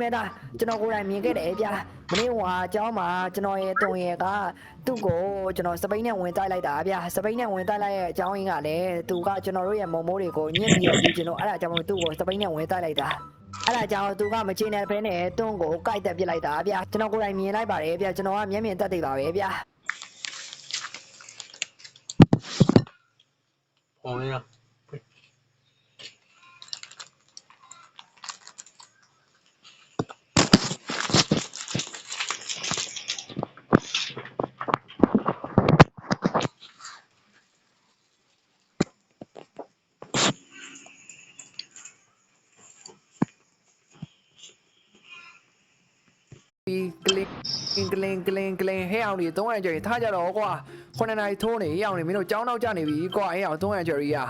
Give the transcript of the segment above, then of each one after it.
မဲတာကျွန်တော်ကိုယ်တိုင်မြင်ခဲ့တယ်ဗျာမင်းဟွာအเจ้าမှာကျွန်တော်ရဲ့တုံရဲ့ကသူ့ကိုကျွန်တော်စပိန်နဲ့ဝင်တိုက်လိုက်တာဗျာစပိန်နဲ့ဝင်တိုက်လိုက်ရဲ့အเจ้าရင်းကလည်းသူကကျွန်တော်တို့ရဲ့မုံမိုးတွေကိုညှစ်ပြီးတော့ပြီးကျွန်တော်အဲ့ဒါကြောင့်သူ့ကိုစပိန်နဲ့ဝင်တိုက်လိုက်တာအဲ့ဒါကြောင့်သူကမချေနဲ့ဖဲနဲ့တွန်းကိုကိုက်တက်ပစ်လိုက်တာဗျာကျွန်တော်ကိုယ်တိုင်မြင်လိုက်ပါတယ်ဗျာကျွန်တော်ကမျက်မြင်တက်သေးပါပဲဗျာ ပုံလေးတော့ ကလင်ဟဲ့အောင်ဒီ300ကျော်ထားကြတော့ကွာ9နိုင်ထိုးနေအောင်နေမင်းတို့ကြောင်းတော့ကြနေပြီကွာဟဲ့အောင်300ကျော်ကြီးอ่ะ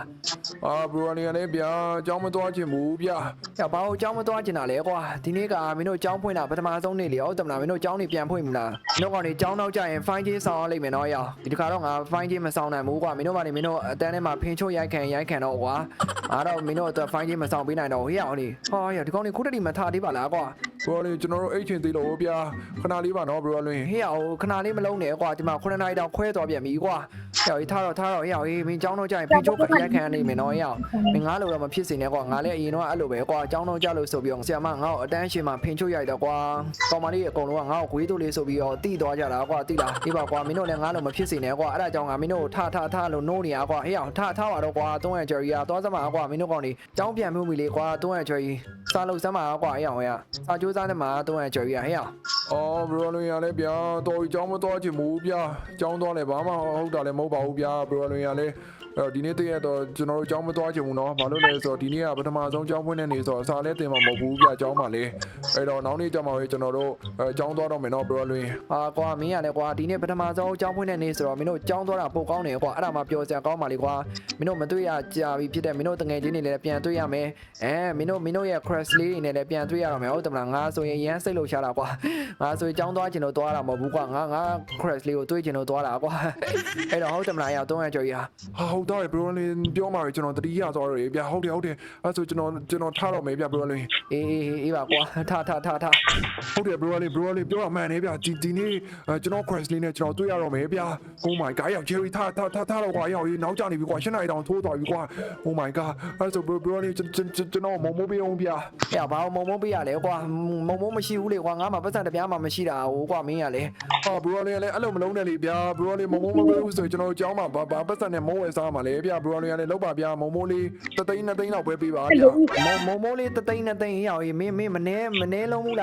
ဘရိုနီကလည်းဗျာအကြောင်းမသွားချင်ဘူးဗျာ ။ဘာလို့ကြောင်းမသွားကျင်တာလဲကွာဒီနေ့ကမင်းတို့ကြောင်းဖွင့်တာပထမဆုံးနေ့လေဟုတ်တယ်မလားမင်းတို့ကြောင်းနေပြန်ဖွင့်မလားမင်းတို့ကောင်နေကြောင်းတော့ကြရင် fine ချင်းဆောင်ရလိမ့်မယ်နော်ရောဒီတစ်ခါတော့ငါ fine ချင်းမဆောင်နိုင်ဘူးကွာမင်းတို့ကနေမင်းတို့အတန်းထဲမှာဖင်ချို့ရိုက်ခံတော့ကွာအားတော့မင်းတို့အတွက် fine ချင်းမဆောင်ပေးနိုင်တော့ဟေ့အောင်နေဟာရဒီကောင်နေခုတတိမထားသေးပါလားကွာ ဘရိုနီကျွန်တော်တို့အိတ်ချင်သေးလို့ဗျာခဏလေးပါနော်ဘရိုလွင် ဟေ့အောင်ခဏလေးမလုံးနဲ့ကွာဒီမှာ9နိုင်တောင်ခွဲသွားပြန်ပြီကွာဟဲ့ထားတော့ဟေ့အောင်မင်းကြောင်းတော့ကြရင်ဖင်ချို့ရိုက်ခံနေမယ်နော်ဟေ့အောင်မင်းငါလိုတော့မဖြစ်စေနဲ့ကွာငါလည်းအရင်တော့အဲ့လိုပဲကွာကြောင်းတော့ကြလို့ဆိုပြီးတော့ဆရာမငါ့ကိုအတန်းရှင်မှာဖင်ချို့ရိုက်တော့ကွာကောင်မလေးအကုန်လုံးကငါ့ကိုခွေးတို့လေးဆိုပြီးတော့တိသွားကြတာကွာတိလားဒီပါကွာမင်းတို့လည်းငါလိုမဖြစ်စေနဲ့ကွာအဲ့ဒါကြောင့်ငါမင်းတို့ထားလို့နိုးနေရကွာဟေ့အောင်ထားပါတော့ကွာ300ကျော်ကြီးကသွားစမ်းပါကွာမင်းတို့ကောင်နေကြောင်းပြန်မှုမိလေကွာ300ကျော်ကြီးစားလို့စမ်းပါကွာဟေ့အောင်စာကြိုးစားနေမှာ300ကျော်ကြီးဟေ့အောင် ဘရိုလွင်ကလည်းဗျာတော်အကြောင်းမသွားချင်ဘူးဗျာအကြောင်းသွားလဲဘာမှဟုတ်တာလည်းမဟုတ်ပါဘူးဗျာဘရိုလွင်ကလည်းဒီနေ့တည့်ရတော့ကျွန်တော်တို့အကြောင်းမသွားချင်ဘူးနော်ဘာလို့လဲဆိုတော့ဒီနေ့ကပထမဆုံးအကြောင်းဖွင့်တဲ့နေ့ဆိုတော့စာလဲတင်မှာမဟုတ်ဘူးဗျာအကြောင်းပါလေအဲ့တော့နောက်နေ့ကျမှပဲကျွန်တော်တို့အကြောင်းသွားတော့မယ်နော်ဘရိုလွင် ကွာမင်းရလဲကွာဒီနေ့ပထမဆုံးအကြောင်းဖွင့်တဲ့နေ့ဆိုတော့မင်းတို့ကြောင်းသွားတာပိုကောင်းတယ်ကွာအဲ့ဒါမှပြောစရာကောင်းပါလေကွာမင်းတို့မတွေ့ရကြာပြီဖြစ်တဲ့မင်းတို့တငယ်ချင်းတွေလည်းပြန်တွေ့ရမယ်မင်းတို့ရဲ့ crash လေးတွေနဲ့လည်းပြန်တွေ့ရတော့မယ်ဟုတ်တယ်မလားငါဆိုရင်ရမ်းစိတ်လှုပ်ရှားတာကွာငါဆိုရင်ကြောင်းသွားချင်လို့သွားတာမဟုတ်ဘူးကွာငါ crash လေးကိုတွေ့ချင်လို့သွားတာကွာအဲ့တော့ဟုတ်တယ်မလား300ကျော်ကြီးဟုတ်တော့ဘရိုလွင်ပြောမှာပဲကျွန်တော်တတိယသွားရဗျာဟုတ်တယ်အဲ့ဆိုကျွန်တော်ထားတော့မယ်ဗျာဘရိုလွင် အေးပါကွာထား ဟုတ်တယ်ဘရိုလေးပြောရမှန်နေဗျာဒီနေ့ကျွန်တော် crash လေးနဲ့ကျွန်တော်တွေ့ရတော့မယ်ဗျာ Oh my god ရောက် Jerry ထားတော့ကွာရောက်နောက်ကျနေပြီကွာရှင်းနိုင်တောင်ထိုးသွားပြီကွာ Oh my god အဲ့ဆိုဘရိုလေးကျွန်တော်မုံမိုးပေးအောင်ဗျာ ဘာမုံပေးရလဲကွာမုံမရှိဘူးလေကွာငါမှပတ်စံတပြားမှမရှိတာဟိုကွာမင်းရလဲ ဘရိုလေးလည်းအဲ့လိုမလုံးနဲ့လေဗျာဘရိုလေးမုံမိုးမပေးဘူးဆိုကျွန်တော်ကြောင်းမှာဘာပတ်စံနဲ့မုံဝယ်စားမှာလေဗျာဘရိုလေးလည်းလောက်ပါဗျာမုံမိုးလေး3 သိန်းလောက်ပဲပေးပါဗျာ မုံလေး3 သိန်းရောက်မင်းမနေလုံးဘူးလား